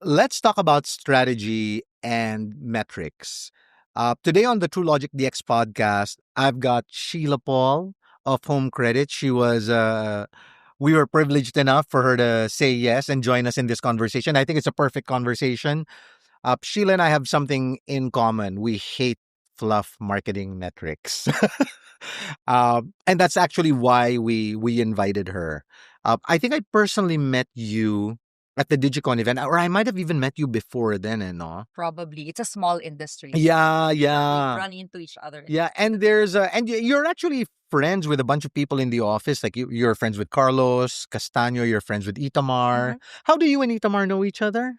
let's talk about strategy and metrics. Today on the Truelogic DX podcast, I've got Sheila Paul of Home Credit. We were privileged enough for her to say yes and join us in this conversation. I think it's a perfect conversation. Sheila and I have something in common. We hate fluff marketing metrics. And that's actually why we invited her. I think I personally met you at the Digicon event, or I might have even met you before then, no? Probably. It's a small industry. Yeah, We yeah. run into each other. Yeah, and you're actually friends with a bunch of people in the office. Like you're friends with Carlos Castaño, you're friends with Itamar. How do you and Itamar know each other?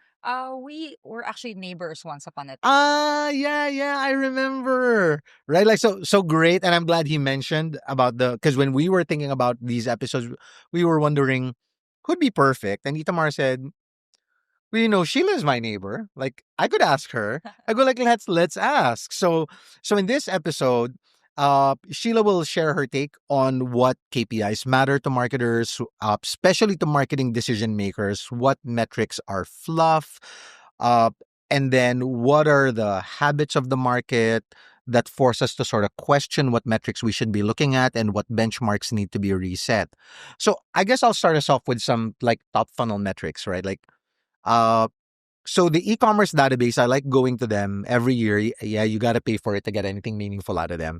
We were actually neighbors once upon a time. Ah, yeah, yeah, I remember. Right, like so great, and I'm glad he mentioned about because when we were thinking about these episodes, we were wondering who'd be perfect, and Itamar said, "Well, Sheila's my neighbor. Like I could ask her." I go like, let's ask. So in this episode, Sheila will share her take on what KPIs matter to marketers, especially to marketing decision makers. What metrics are fluff, uh, and then what are the habits of the market that force us to sort of question what metrics we should be looking at and what benchmarks need to be reset. So I guess I'll start us off with some like top funnel metrics, right? Like uh, so the e-commerce database, I like going to them every year. Yeah, you got to pay for it to get anything meaningful out of them.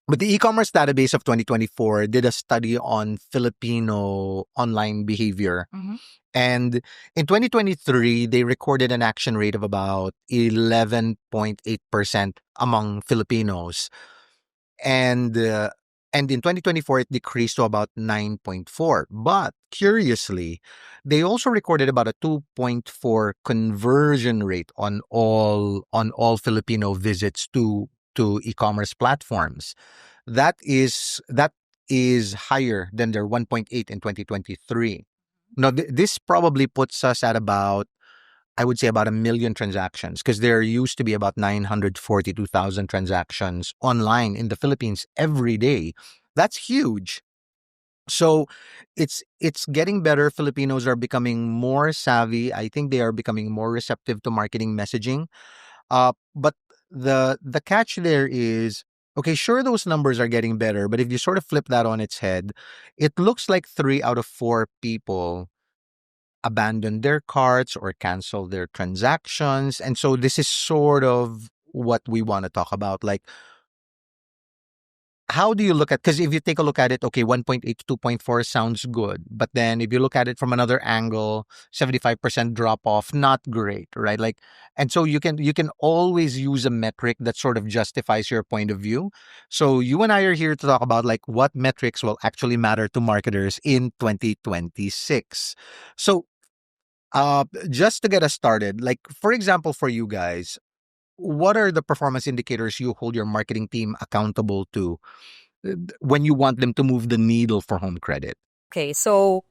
But the e-commerce database of 2024 did a study on Filipino online behavior. And in 2023, they recorded an action rate of about 11.8% among Filipinos. And in 2024 it decreased to about 9.4. But curiously, they also recorded about a 2.4 conversion rate on all Filipino visits to e-commerce platforms. That is higher than their 1.8 in 2023. Now this probably puts us at about, I would say, about 1 million transactions, because there used to be about 942,000 transactions online in the Philippines every day. That's huge. So it's getting better. Filipinos are becoming more savvy. I think they are becoming more receptive to marketing messaging. But the catch there is, okay, sure, those numbers are getting better, but if you sort of flip that on its head, it looks like 3 out of 4 people abandon their carts or cancel their transactions. And so this is sort of what we want to talk about. Like, how do you look at, because if you take a look at it, okay, 1.8 to 2.4 sounds good. But then if you look at it from another angle, 75% drop off, not great, right? Like, and so you can always use a metric that sort of justifies your point of view. So you and I are here to talk about like what metrics will actually matter to marketers in 2026. So just to get us started, like for example, for you guys, what are the performance indicators you hold your marketing team accountable to when you want them to move the needle for home credit? Okay, so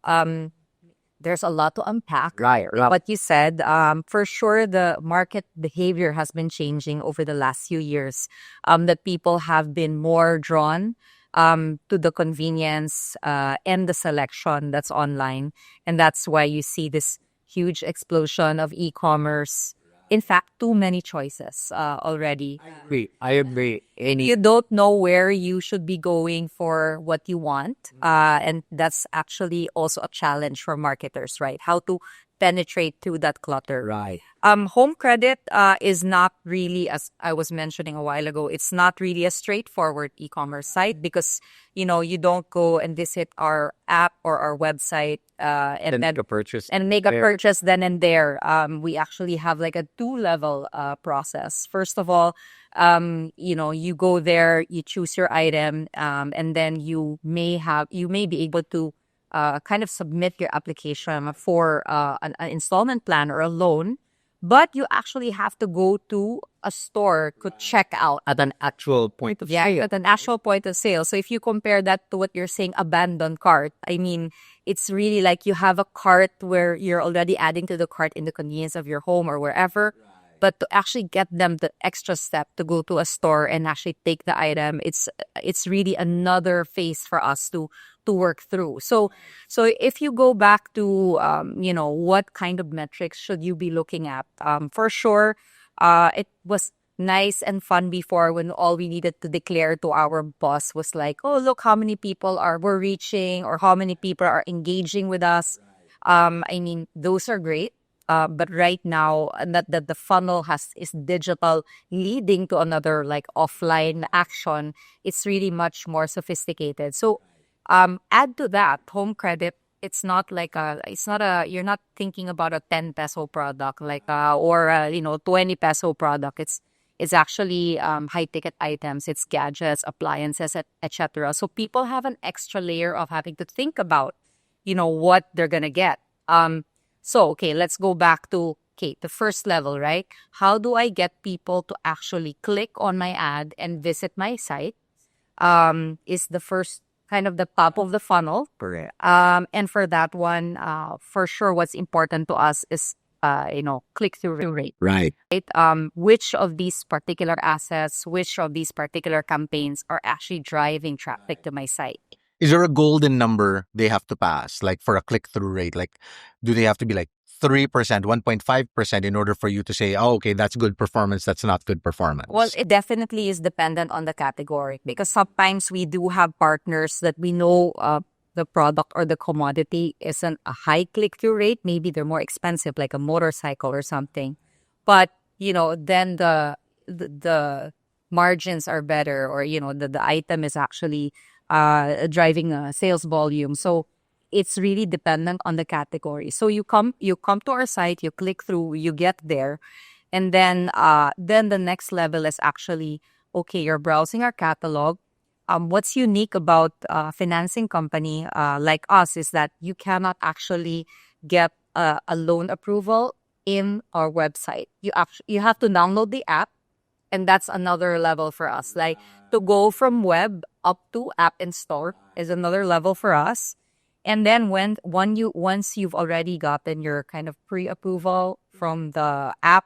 there's a lot to unpack. Right. What you said, for sure, the market behavior has been changing over the last few years. That people have been more drawn to the convenience and the selection that's online, and that's why you see this huge explosion of e-commerce. In fact, too many choices already. I agree. You don't know where you should be going for what you want. And that's actually also a challenge for marketers, right? How to penetrate through that clutter. Right. Home credit is not really, as I was mentioning a while ago, it's not really a straightforward e-commerce site because, you don't go and visit our app or our website And make a purchase. and make a there. purchase then and there. We actually have like a two-level process. First of all, you go there, you choose your item, and then you may be able to kind of submit your application for an installment plan or a loan, but you actually have to go to a store to check out. At an actual point of Yeah, sale. at an actual point of sale. So if you compare that to what you're saying, abandoned cart, I mean, it's really like you have a cart where you're already adding to the cart in the convenience of your home or wherever. But to actually get them the extra step to go to a store and actually take the item, it's really another phase for us to to work through. So if you go back to what kind of metrics should you be looking at? For sure, it was nice and fun before when all we needed to declare to our boss was like, oh, look how many people we're reaching or how many people are engaging with us. I mean, those are great. But right now, that the funnel is digital, leading to another like offline action. It's really much more sophisticated. So, add to that home credit. You're not thinking about a 10 peso product like or 20 peso product. It's actually high ticket items. It's gadgets, appliances, etc. So people have an extra layer of having to think about, what they're gonna get. So, okay, let's go back to, the first level, right? How do I get people to actually click on my ad and visit my site? Is the first kind of the top of the funnel. Correct. And for that one, for sure, what's important to us is, click-through rate. Right. Right? Which of these particular assets, which of these particular campaigns are actually driving traffic to my site? Is there a golden number they have to pass, like for a click-through rate? Like, do they have to be like 3%, 1.5% in order for you to say, oh, okay, that's good performance, that's not good performance? Well, it definitely is dependent on the category because sometimes we do have partners that we know the product or the commodity isn't a high click-through rate. Maybe they're more expensive, like a motorcycle or something. But, then the margins are better or, the item is actually driving a sales volume. So it's really dependent on the category. So you come to our site, you click through, you get there, and then the next level is actually, okay, you're browsing our catalog. What's unique about financing company like us is that you cannot actually get a loan approval in our website. You have to download the app, and that's another level for us. Like to go from web up to app install is another level for us. And then once you've already gotten your kind of pre-approval from the app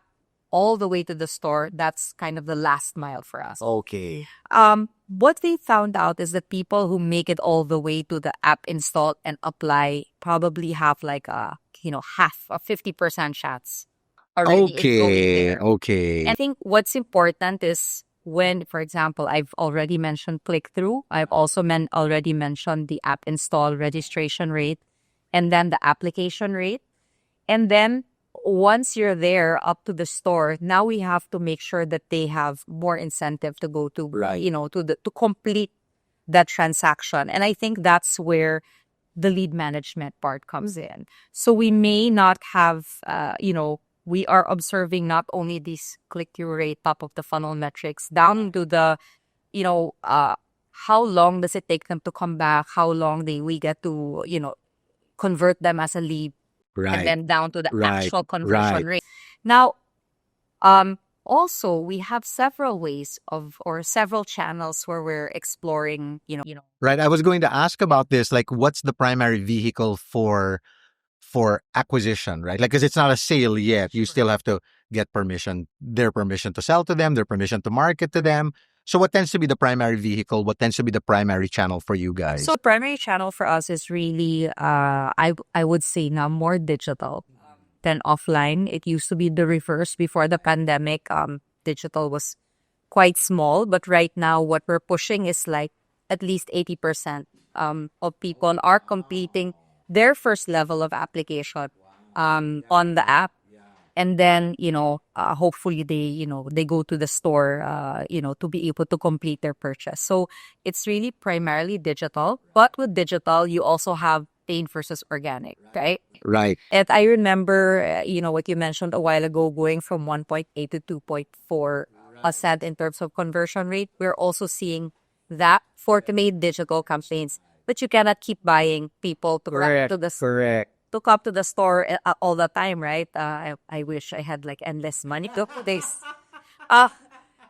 all the way to the store, that's kind of the last mile for us. Okay. What we found out is that people who make it all the way to the app install and apply probably have like half a 50% chance already in going Okay, there. okay. And I think what's important is when, for example, I've already mentioned click-through. I've also already mentioned the app install registration rate and then the application rate. And then once you're there up to the store, now we have to make sure that they have more incentive to go to, Right. to complete that transaction. And I think that's where the lead management part comes in. So we may not have, we are observing not only these click-through rate, top of the funnel metrics, down to the, how long does it take them to come back? How long we get to, convert them as a lead, Right. and then down to the Right. actual conversion Right. rate. Now, also we have several ways or several channels where we're exploring, Right. I was going to ask about this. Like, what's the primary vehicle for acquisition, right? Like, because it's not a sale yet. You still have to get permission, their permission to sell to them, their permission to market to them. So what tends to be the primary vehicle? What tends to be the primary channel for you guys? So the primary channel for us is really, I would say now more digital than offline. It used to be the reverse before the pandemic. Digital was quite small, but right now what we're pushing is like at least 80% of people are completing their first level of application on the app. And then, hopefully they go to the store, to be able to complete their purchase. So it's really primarily digital. But with digital, you also have paid versus organic, right? Right. And I remember, what you mentioned a while ago, going from 1.8 to 2.4% in terms of conversion rate. We're also seeing that for paid digital campaigns. But you cannot keep buying people to Correct. Correct. to come to the store all the time, right? I wish I had like endless money to this.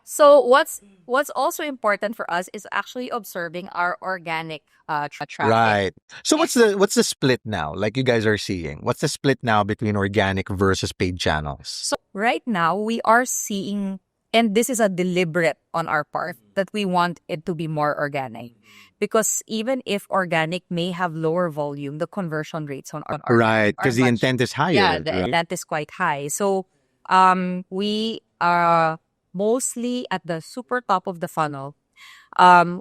So what's also important for us is actually observing our organic traffic. Right. So what's the split now? Like you guys are seeing, what's the split now between organic versus paid channels? So right now we are seeing And this is a deliberate on our part that we want it to be more organic. Because even if organic may have lower volume, the conversion rates on organic Right, are because the much, intent is higher. yeah, the right? intent is quite high. So we are mostly at the super top of the funnel.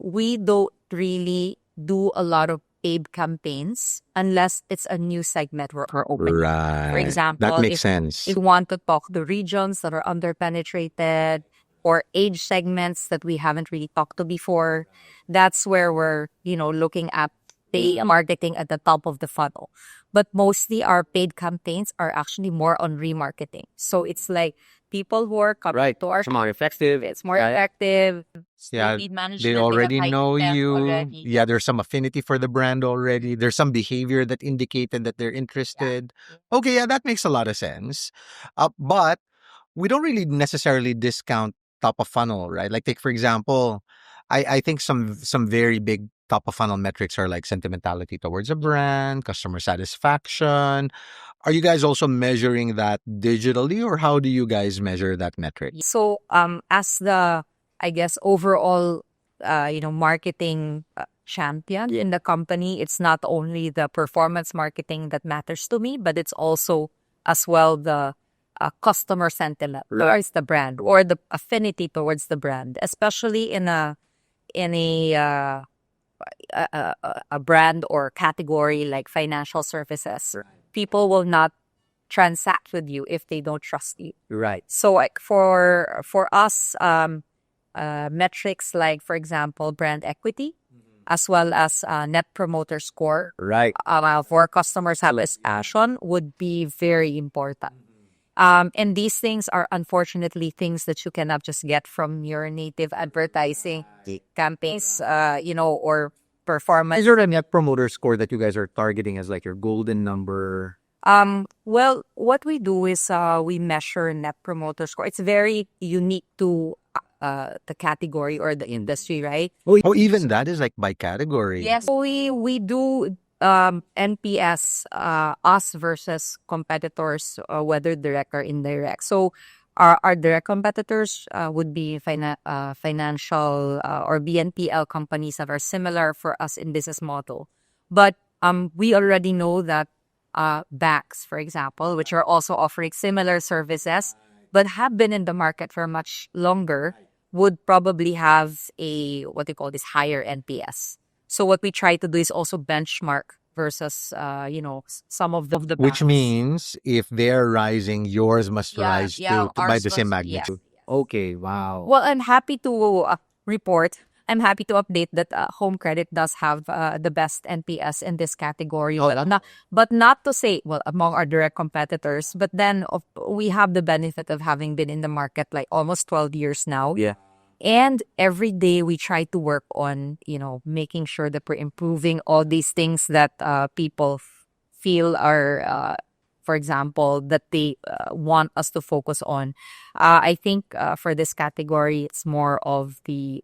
We don't really do a lot of paid campaigns unless it's a new segment we're opening. For Right. That example, makes if sense. you want to talk to regions that are underpenetrated or age segments that we haven't really talked to before, that's where we're, looking at paid marketing at the top of the funnel. But mostly our paid campaigns are actually more on remarketing. So it's like people who are coming Right. to our It's more effective. it's more Yeah. effective. Yeah, Lead management, they have already high know intent you. already. Yeah, there's some affinity for the brand already. There's some behavior that indicated that they're interested. Okay, yeah, that makes a lot of sense. But we don't really necessarily discount top of funnel, right? Like take for example, I think some very big top of funnel metrics are like sentimentality towards a brand, customer satisfaction. Are you guys also measuring that digitally, or how do you guys measure that metric? So, as the, I guess, overall, marketing champion in the company, it's not only the performance marketing that matters to me, but it's also as well the customer sentiment towards the brand or the affinity towards the brand, especially in a brand or category like financial services. People will not transact with you if they don't trust you. Right. So like for us, metrics like, for example, brand equity, as well as net promoter score, Right. for customer satisfaction would be very important. And these things are unfortunately things that you cannot just get from your native advertising campaigns, or performance. Is there a net promoter score that you guys are targeting as like your golden number? Well, what we do is we measure net promoter score. It's very unique to the category or the industry, right? Oh, even that is like by category. Yes, we do NPS, us versus competitors, whether direct or indirect. So our direct competitors would be financial or BNPL companies that are similar for us in business model. But we already know that banks, for example, which are also offering similar services, but have been in the market for much longer, would probably have a what they call this higher NPS. So what we try to do is also benchmark versus, some of the Which banks. means if they're rising, yours must rise to by the same magnitude. Okay, wow. Well, I'm happy to report. I'm happy to update that Home Credit does have the best NPS in this category. But not to say, well, among our direct competitors, but then we have the benefit of having been in the market like almost 12 years now. Yeah. And every day we try to work on, making sure that we're improving all these things that people feel are, for example, that they want us to focus on. I think for this category, it's more of the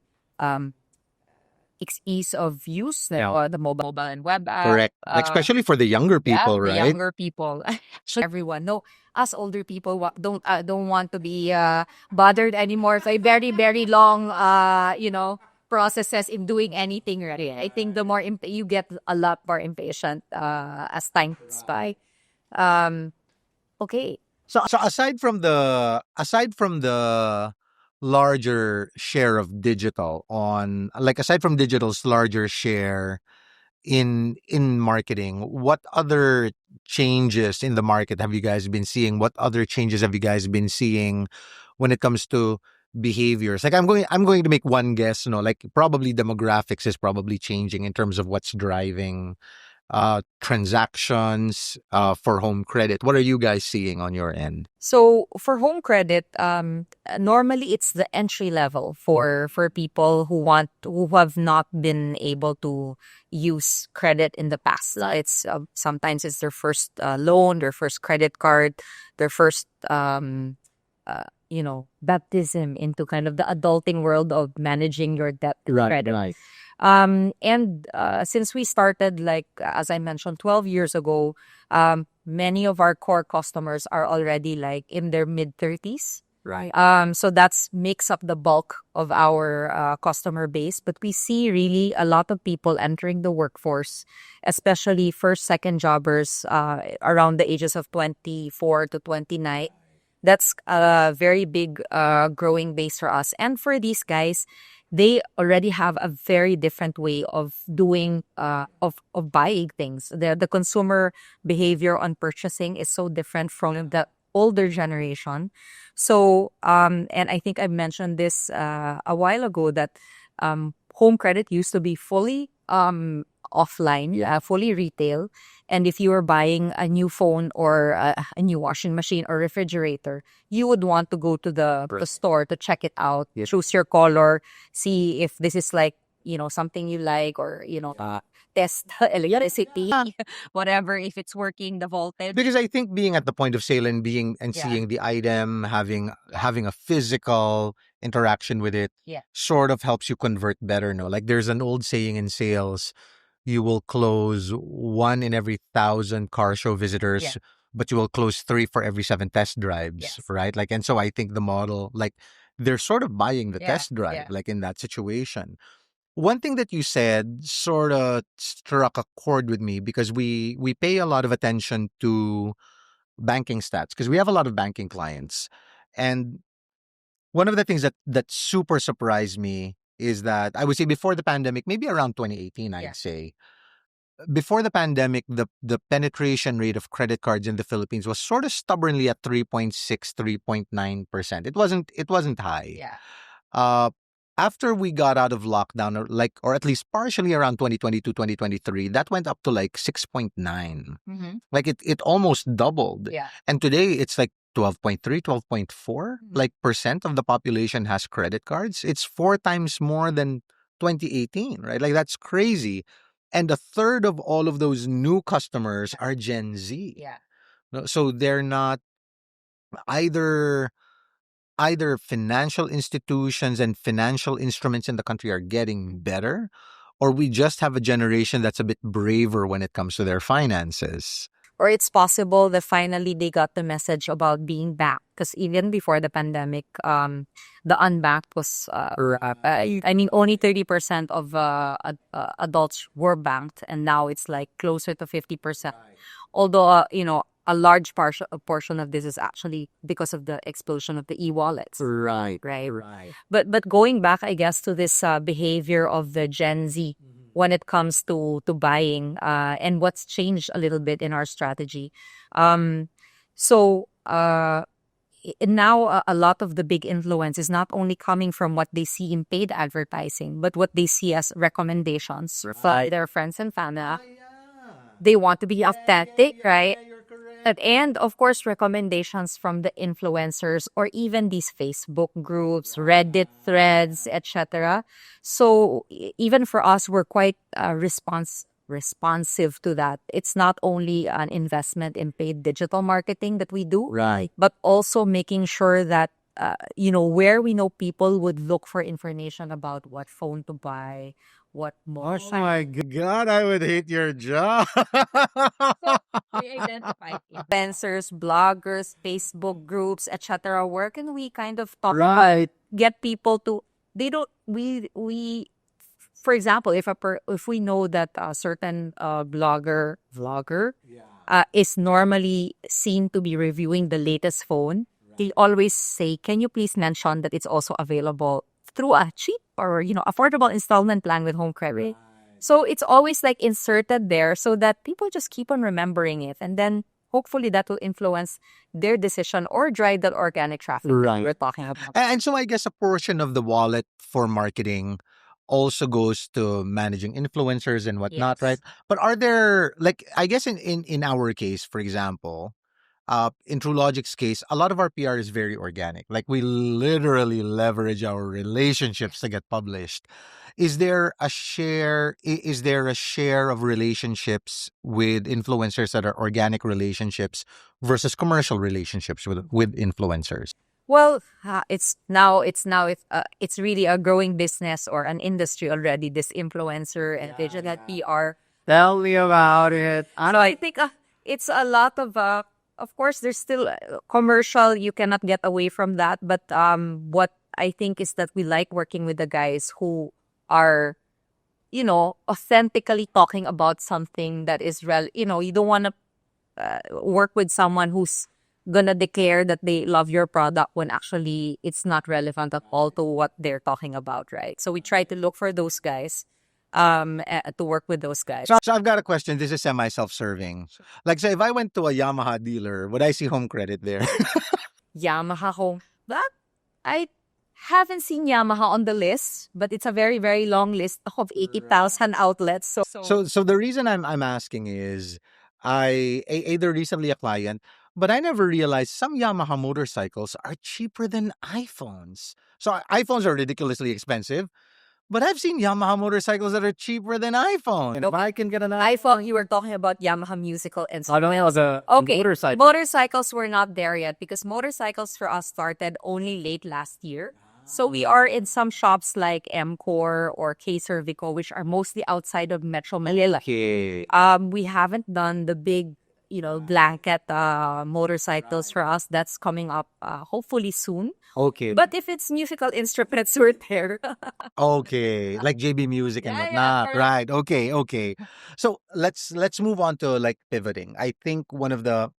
ease of use, the mobile and web app. Correct. Especially for the younger people, the right? younger people. Actually, everyone. No, us older people don't want to be bothered anymore. It's like very very long, processes in doing anything. Right. I think the more you get a lot more impatient as time goes by. Okay. So aside from the larger share of digital on like aside from digital's larger share in marketing, what other changes in the market have you guys been seeing? What other changes have you guys been seeing when it comes to behaviors? Like I'm going to make one guess, like probably demographics is probably changing in terms of what's driving transactions for home credit. What are you guys seeing on your end? So for home credit, normally it's the entry level for people who have not been able to use credit in the past. It's sometimes it's their first loan, their first credit card, their first baptism into kind of the adulting world of managing your debt and credit. Right. And since we started, like, as I mentioned, 12 years ago, many of our core customers are already like in their mid 30s. Right. So that's makes up the bulk of our customer base. But we see really a lot of people entering the workforce, especially first, second jobbers around the ages of 24 to 29. That's a very big growing base for us. And for these guys, they already have a very different way of doing of buying things. The consumer behavior on purchasing is so different from the older generation. So and I think I mentioned this a while ago that home credit used to be fully offline, fully retail. And if you were buying a new phone or a new washing machine or refrigerator, you would want to go to the store to check it out, choose your color, see if this is like, something you like, or, test electricity, whatever, if it's working, the voltage. Because I think being at the point of sale and seeing the item, having a physical interaction with it, Yeah. sort of helps you convert better. No, like there's an old saying in sales: you will close 1 in every 1,000 car show visitors, Yeah. but you will close 3 for every 7 test drives, Yes. right? Like, and so I think the model, like, they're sort of buying the Yeah, test drive, yeah. like in that situation. One thing that you said sort of struck a chord with me, because we pay a lot of attention to banking stats because we have a lot of banking clients. And one of the things that super surprised me is that, I would say, before the pandemic, maybe around 2018, I'd Yeah. say, before the pandemic, the penetration rate of credit cards in the Philippines was sort of stubbornly at 3.6, 3.9%. It wasn't high. Yeah. Uh, After we got out of lockdown, or at least partially around 2022, 2023, that went up to like 6.9. Mm-hmm. Like it almost doubled. Yeah. And today it's like 12.3, 12.4 like percent of the population has credit cards. It's 4 times more than 2018, right? Like that's crazy. And a third of all of those new customers are Gen Z. Yeah. No, so they're not either either financial institutions and financial instruments in the country are getting better, or we just have a generation that's a bit braver when it comes to their finances. Or it's possible that finally they got the message about being banked. Because even before the pandemic, the unbanked was, I mean, only 30% of adults were banked, and now it's like closer to 50%. Although, a large portion of this is actually because of the explosion of the e-wallets. Right. Right. Right. But going back, I guess, to this behavior of the Gen Z when it comes to buying, and what's changed a little bit in our strategy. So now a lot of the big influence is not only coming from what they see in paid advertising, but what they see as recommendations from their friends and family. They want to be authentic, right? And of course, recommendations from the influencers or even these Facebook groups, Reddit threads, etc. So even for us, we're quite responsive to that. It's not only an investment in paid digital marketing that we do, Right. but also making sure that where we know people would look for information about what phone to buy, what Oh my God, I would hate your job. we identify influencers, bloggers, Facebook groups, etc. Where can we kind of talk, Right. get people to, they don't we for example, if we know that a certain vlogger is normally seen to be reviewing the latest phone, they always say, can you please mention that it's also available through a cheap or affordable installment plan with home credit. So it's always like inserted there so that people just keep on remembering it, and then hopefully that will influence their decision or drive that organic traffic that Right. we're talking about. And so I guess a portion of the wallet for marketing also goes to managing influencers and whatnot, Yes. right? But are there, like, I guess in our case, for example, in Truelogic's case, a lot of our PR is very organic. Like we literally leverage our relationships to get published. Is there a share? Is there a share of relationships with influencers that are organic relationships versus commercial relationships with influencers? Well, it's really a growing business or an industry already. This influencer and digital PR. Tell me about it. So I think it's a lot of of course, there's still commercial. You cannot get away from that. But what I think is that we like working with the guys who are, authentically talking about something that is real. You don't want to work with someone who's gonna declare that they love your product when actually it's not relevant at all to what they're talking about, right? So we try to look for those guys, to work with those guys. So I've got a question. This is semi self-serving. Like, so if I went to a Yamaha dealer, would I see home credit there? Yamaha home. That I haven't seen Yamaha on the list, but it's a very, very long list of 80,000 outlets. So the reason I'm asking is either recently a client, but I never realized some Yamaha motorcycles are cheaper than iPhones. So iPhones are ridiculously expensive, but I've seen Yamaha motorcycles that are cheaper than iPhones. And if I can get an iPhone, you were talking about Yamaha musical and I don't know, as a okay, motorcycle. motorcycles were not there yet because motorcycles for us started only late last year. So we are in some shops like MCore or K-Cervico, which are mostly outside of Metro Manila. Okay. We haven't done the big, blanket motorcycles for us. That's coming up hopefully soon. Okay. But if it's musical instruments, we're there. Okay, like JB Music and Yeah, whatnot, correct. right? Okay. So let's move on to like pivoting. I think one of the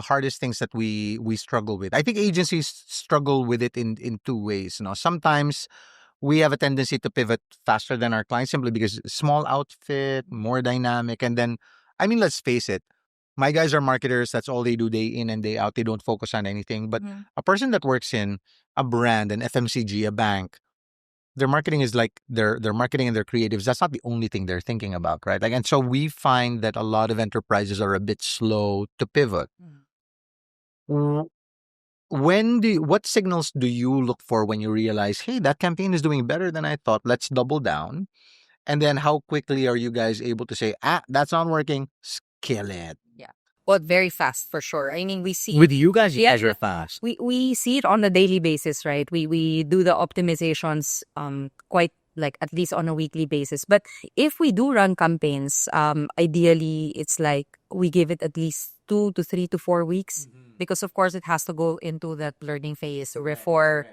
hardest things that we struggle with. I think agencies struggle with it in two ways. Sometimes we have a tendency to pivot faster than our clients simply because small outfit, more dynamic, and then I mean, let's face it. My guys are marketers. That's all they do day in and day out. They don't focus on anything. But a person that works in a brand, an FMCG, a bank, their marketing is like their marketing and their creatives. That's not the only thing they're thinking about, right? Like, and so we find that a lot of enterprises are a bit slow to pivot. W- what signals do you look for when you realize, hey, that campaign is doing better than I thought? Let's double down. And then how quickly are you guys able to say, that's not working, kill it? Yeah. Well, very fast for sure. I mean, we see With you guys, you Yeah, guys are fast. we see it on a daily basis, right? We do the optimizations quite like at least on a weekly basis. But if we do run campaigns, ideally it's like we give it at least 2 to 3 to 4 weeks because of course it has to go into that learning phase before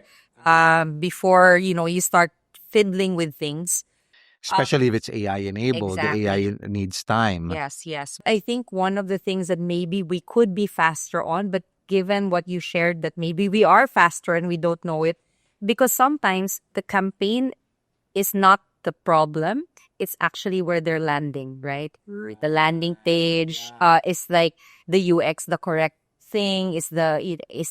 you start fiddling with things. Especially if it's AI enabled, the AI needs time. Yes. I think one of the things that maybe we could be faster on, but given what you shared, that maybe we are faster and we don't know it, because sometimes the campaign is not the problem. It's actually where they're landing, right? The landing page is like the UX, the correct thing is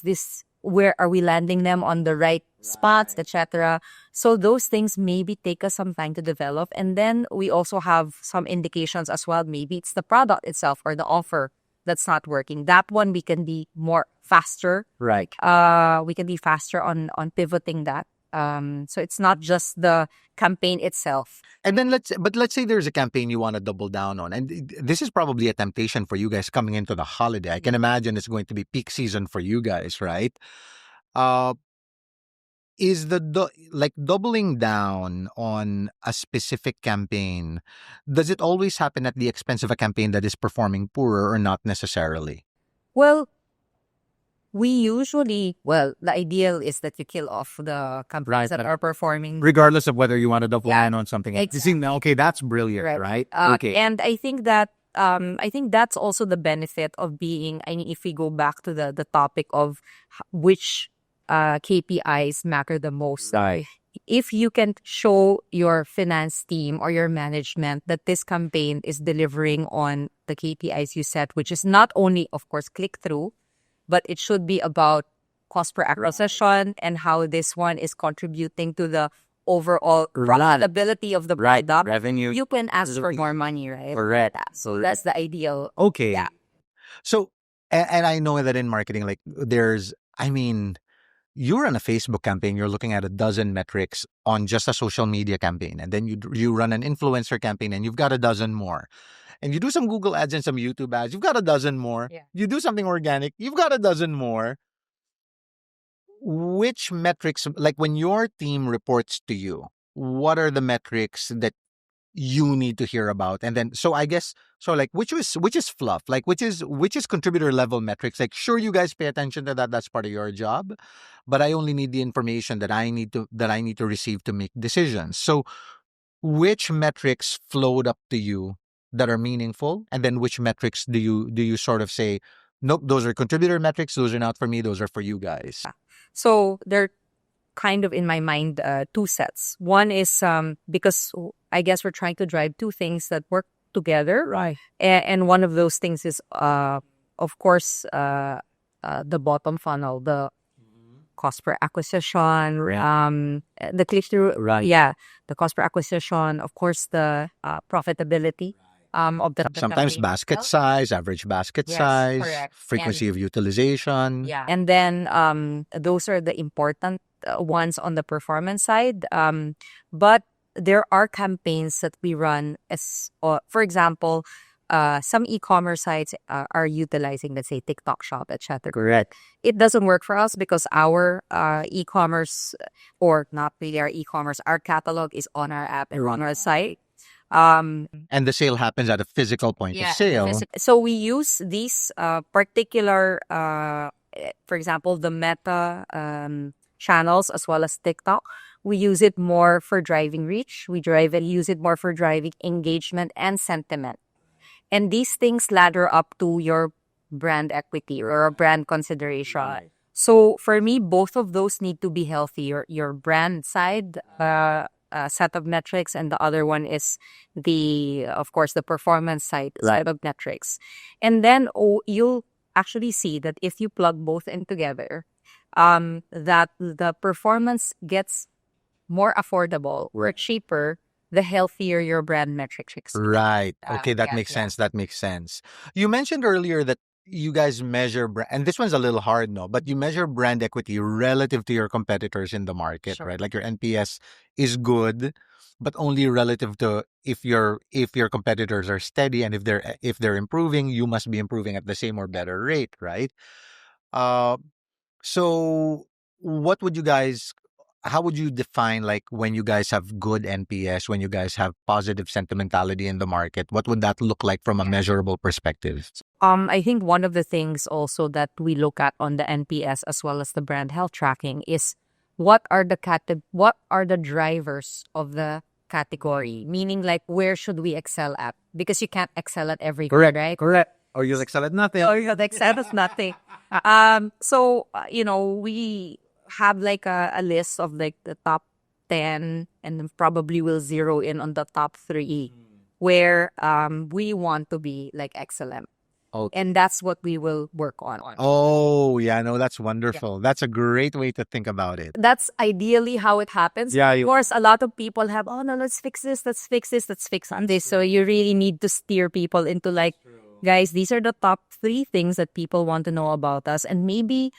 this where are we landing them on the right spots, etc. So those things maybe take us some time to develop. And then we also have some indications as well. Maybe it's the product itself or the offer that's not working. That one we can be more faster. Right. We can be faster on pivoting that. So it's not just the campaign itself. And then let's say there's a campaign you want to double down on. And this is probably a temptation for you guys coming into the holiday. I can imagine it's going to be peak season for you guys, right? Is like doubling down on a specific campaign, does it always happen at the expense of a campaign that is performing poorer or not necessarily? Well, the ideal is that you kill off the companies that are performing. Regardless of whether you want to double Yeah, down on something. exactly. Okay, that's brilliant, right? Okay. And I think that's also the benefit of being, I mean, if we go back to the topic of which KPIs matter the most. Right. If you can show your finance team or your management that this campaign is delivering on the KPIs you set, which is not only, of course, click-through, but it should be about cost per acquisition and how this one is contributing to the overall profitability of the product. Revenue. You can ask for more money, right? Correct. So that's the ideal. Okay. Yeah. So, and I know that in marketing, like you're on a Facebook campaign, you're looking at a dozen metrics on just a social media campaign. And then you run an influencer campaign and you've got a dozen more. And you do some Google ads and some YouTube ads, you've got a dozen more. Yeah. You do something organic, you've got a dozen more. Which metrics, like when your team reports to you, what are the metrics that you need to hear about? And then so I guess so like which is fluff, like which is contributor level metrics. Like sure, you guys pay attention to that, that's part of your job, but I only need the information that I need to receive to make decisions. So which metrics flowed up to you that are meaningful, and then which metrics do you sort of say, nope, those are contributor metrics, those are not for me, those are for you guys. So they're kind of in my mind two sets. One is because I guess we're trying to drive two things that work together, Right. and one of those things is of course the bottom funnel, the cost per acquisition, the click through, Right. yeah, the cost per acquisition, of course the profitability of the Sometimes campaign basket itself. size, average basket Yes, size, correct. frequency of utilization. Yeah. And then those are the important ones on the performance side. But there are campaigns that we run as, for example, some e-commerce sites are utilizing, let's say, TikTok Shop, etc. Correct. It doesn't work for us because our e-commerce, or not really our e-commerce, our catalog is on our app and on our site. And the sale happens at a physical point of sale. So we use these particular, for example, the Meta channels as well as TikTok. We use it more for driving reach. Use it more for driving engagement and sentiment. And these things ladder up to your brand equity or a brand consideration. So for me, both of those need to be healthy. Your brand side set of metrics, and the other one is of course, the performance side set of metrics. And then you'll actually see that if you plug both in together, that the performance gets more affordable or cheaper the healthier your brand metrics. Right. Okay, that makes sense. That makes sense. You mentioned earlier that you guys measure and this one's a little hard, no, but you measure brand equity relative to your competitors in the market, Sure. right? Like your NPS is good, but only relative to if your competitors are steady, and if they're improving, you must be improving at the same or better rate, right? Uh, so what would you guys how would you define like when you guys have good NPS, when you guys have positive sentimentality in the market? What would that look like from a measurable perspective? I think one of the things also that we look at on the NPS as well as the brand health tracking is what are the drivers of the category? Meaning, like, where should we excel at? Because you can't excel at everything, Correct. right? Correct. Or you'll excel at nothing. Or you excel at nothing. So we have like a list of like the top 10, and then probably we'll zero in on the top 3 where we want to be like excellent. Okay. And that's what we will work on. Oh, yeah, no, that's wonderful. That's a great way to think about it. That's ideally how it happens. Yeah, Of course, a lot of people have, oh no, let's fix this, let's fix this, let's fix on this. So you really need to steer people into like, guys, these are the top 3 things that people want to know about us. And maybe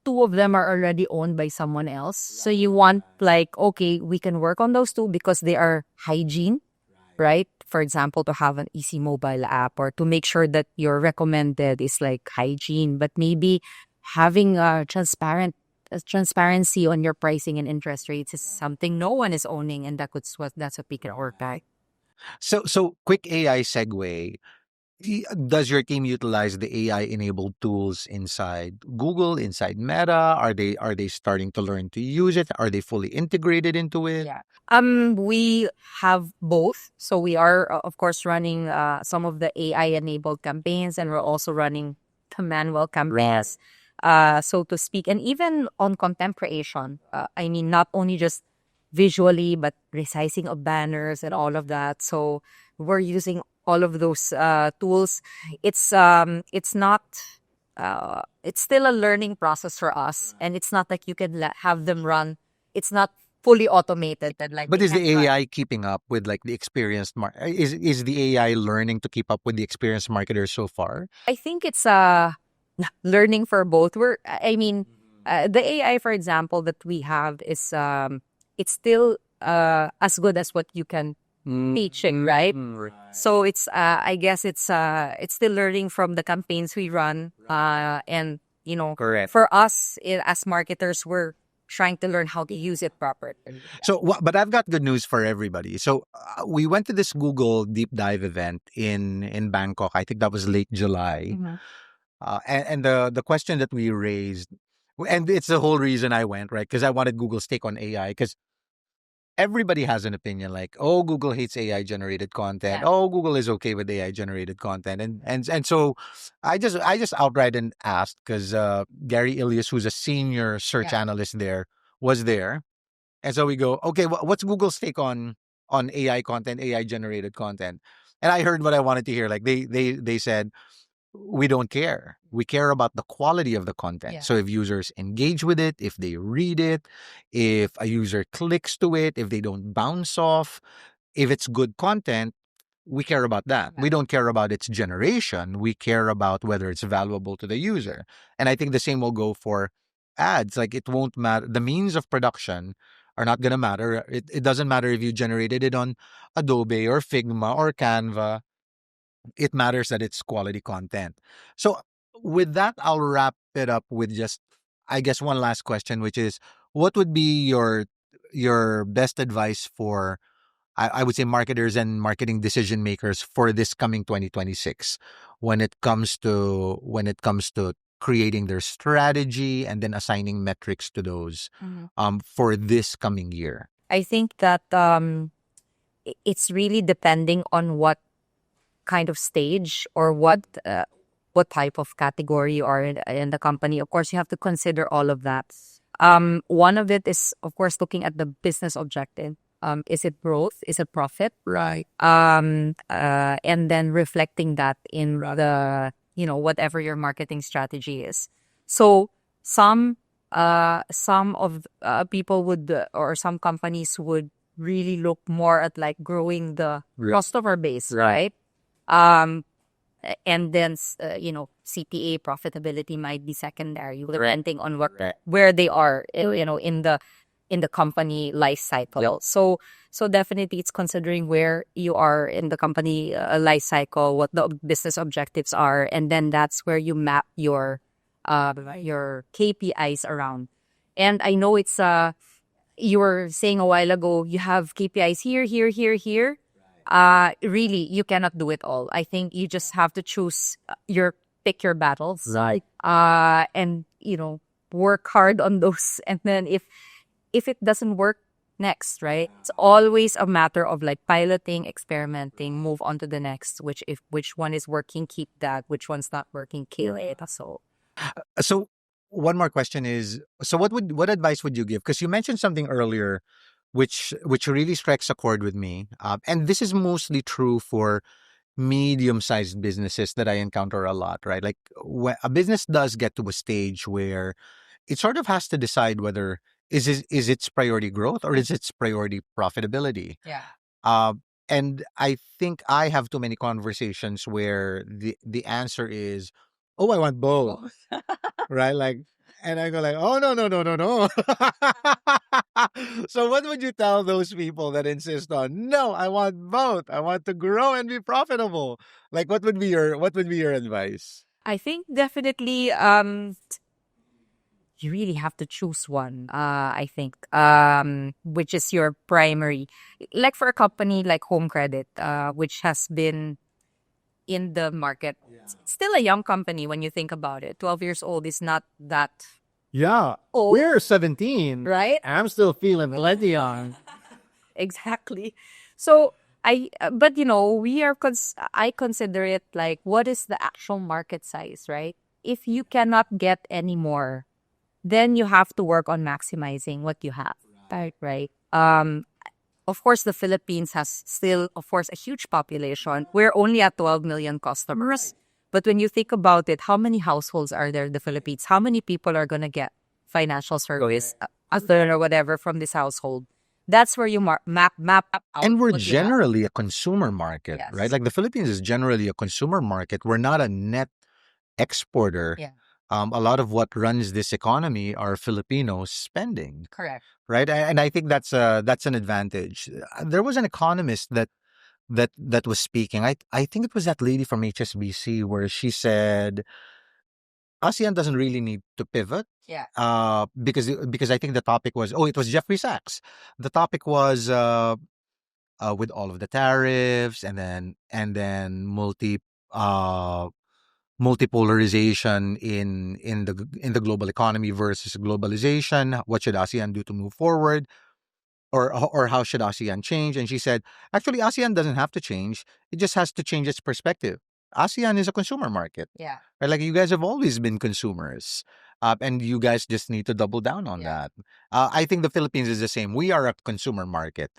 2 of them are already owned by someone else. So you want like, okay, we can work on those 2 because they are hygiene, right? For example, to have an easy mobile app, or to make sure that your recommended is like hygiene, but maybe having a transparency on your pricing and interest rates is something no one is owning, and that's what we can work at. So quick AI segue. Does your team utilize the AI-enabled tools inside Google, inside Meta? Are they starting to learn to use it? Are they fully integrated into it? Yeah. We have both. So we are, of course, running some of the AI-enabled campaigns, and we're also running the manual campaigns, so to speak. And even on content creation, I mean, not only just visually, but resizing of banners and all of that. So we're using all of those tools. It's not. It's still a learning process for us, and it's not like you can have them run. It's not fully automated. That like, But they is the can't run. AI keeping up with like the experienced is the AI learning to keep up with the experienced marketers so far? I think it's learning for both. I mean, the AI, for example, that we have is it's still as good as what you can teach it, right? So it's I guess it's still learning from the campaigns we run, and Correct. for us as marketers, we're trying to learn how to use it properly. So, but I've got good news for everybody. So, we went to this Google deep dive event in Bangkok. I think that was late July. Mhm. And the question that we raised, and it's the whole reason I went, right? Because I wanted Google's take on AI. Because everybody has an opinion, like, oh, Google hates AI generated content. Yeah. Oh, Google is okay with AI generated content, and so I just outright and asked because Gary Ilias, who's a senior search Yeah. analyst there, was there, and so we go, okay, what's Google's take on AI content, AI generated content? And I heard what I wanted to hear. Like they said, we don't care. We care about the quality of the content. Yeah. So if users engage with it, if they read it, if a user clicks to it, if they don't bounce off, if it's good content, we care about that. We don't care about its generation. We care about whether it's valuable to the user. And I think the same will go for ads. Like it won't matter. The means of production are not going to matter. It doesn't matter if you generated it on Adobe or Figma or Canva. It matters that it's quality content. So with that, I'll wrap it up with just, I guess, one last question, which is, what would be your best advice for, I would say, marketers and marketing decision makers for this coming 2026 when it comes to creating their strategy and then assigning metrics to those Mhm. for this coming year? I think that it's really depending on what kind of stage or what type of category you are in the company. Of course, you have to consider all of that. One of it is, of course, looking at the business objective. Is it growth? Is it profit? Right. And then reflecting that in the whatever your marketing strategy is. So some of people would or some companies would really look more at like growing the customer base, right? Um, and then CPA profitability might be secondary, depending on where they are, in the company life cycle. So definitely it's considering where you are in the company life cycle, what the business objectives are, and then that's where you map your KPIs around. And I know it's you were saying a while ago, you have KPIs here, here, here, here. Really, you cannot do it all. I think you just have to choose pick your battles. Right. And work hard on those. And then if it doesn't work, next, right? It's always a matter of like piloting, experimenting, move on to the next. Which one is working, keep that. Which one's not working, kill it. So one more question is, so what advice would you give? Because you mentioned something earlier, which really strikes a chord with me, and this is mostly true for medium-sized businesses that I encounter a lot, right? Like when a business does get to a stage where it sort of has to decide whether is its priority growth or is its priority profitability. Yeah. And I think I have too many conversations where the answer is, oh, I want both, right? Like, and I go like, oh, no, no, no, no, no. So what would you tell those people that insist on, no, I want both. I want to grow and be profitable. Like, what would be your advice? I think definitely you really have to choose one. I think which is your primary. Like for a company like Home Credit, which has been in the market, still a young company when you think about it. 12 years old is not that Yeah. old, We're 17. right? I'm still feeling plenty young. Exactly. So but I consider it like, what is the actual market size, right? If you cannot get any more, then you have to work on maximizing what you have, right? Of course, the Philippines has still, of course, a huge population. We're only at 12 million customers. But when you think about it, how many households are there in the Philippines? How many people are going to get financial service, or whatever from this household? That's where you map out And we're what you have. generally a consumer market, right? Yes. Like the Philippines is generally a consumer market. We're not a net exporter. Yeah, A lot of what runs this economy are Filipinos spending, correct. right? And I think that's an advantage. There was an economist that was speaking. I think it was that lady from HSBC where she said ASEAN doesn't really need to pivot. Yeah. Because I think the topic was, it was Jeffrey Sachs. The topic was with all of the tariffs, and then uh multipolarization in the global economy versus globalization. What should ASEAN do to move forward? Or how should ASEAN change? And she said, actually, ASEAN doesn't have to change. It just has to change its perspective. ASEAN is a consumer market. Yeah. Right? Like, you guys have always been consumers, and you guys just need to double down on that. I think the Philippines is the same. We are a consumer market.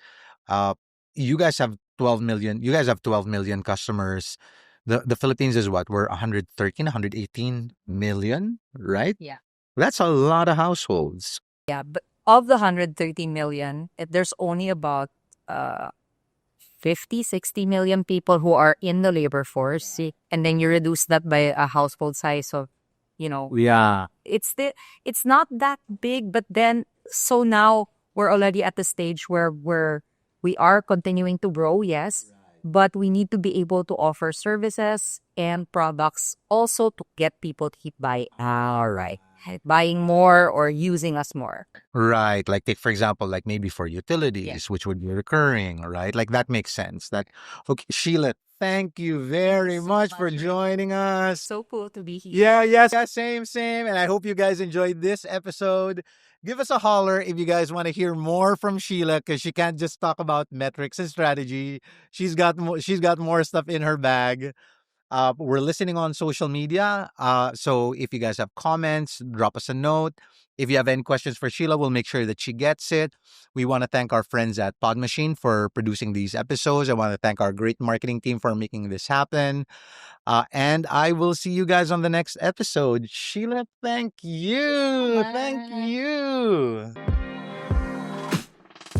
Uh, you guys have 12 million. You guys have 12 million customers. The Philippines is what? We're 113, 118 million, right? Yeah. That's a lot of households. Yeah, but of the 130 million, there's only about uh 50, 60 million people who are in the labor force. And then you reduce that by a household size of, Yeah. it's not that big, but then so now we're already at the stage where we are continuing to grow, yes, but we need to be able to offer services and products also to get people to keep buying more or using us more. Right. Like, take, for example, like maybe for utilities, Yeah. which would be recurring, right? Like, that makes sense. Okay, Sheila, thank you very so much much, for Rick. joining us. So cool to be here. Yeah, yes, yeah, same. And I hope you guys enjoyed this episode. Give us a holler if you guys want to hear more from Sheila, because she can't just talk about metrics and strategy. She's got more stuff in her bag. We're listening on social media. So if you guys have comments, drop us a note. If you have any questions for Sheila, we'll make sure that she gets it. We want to thank our friends at Pod Machine for producing these episodes. I want to thank our great marketing team for making this happen. And I will see you guys on the next episode. Sheila, thank you. Thank you.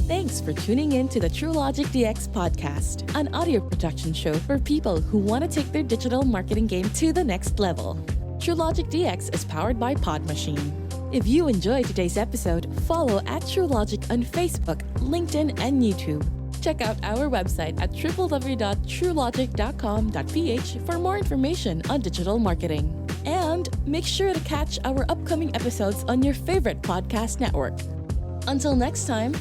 Thanks for tuning in to the Truelogic DX Podcast, an audio production show for people who want to take their digital marketing game to the next level. Truelogic DX is powered by Pod Machine. If you enjoyed today's episode, follow at Truelogic on Facebook, LinkedIn, and YouTube. Check out our website at www.truelogic.com.ph for more information on digital marketing. And make sure to catch our upcoming episodes on your favorite podcast network. Until next time,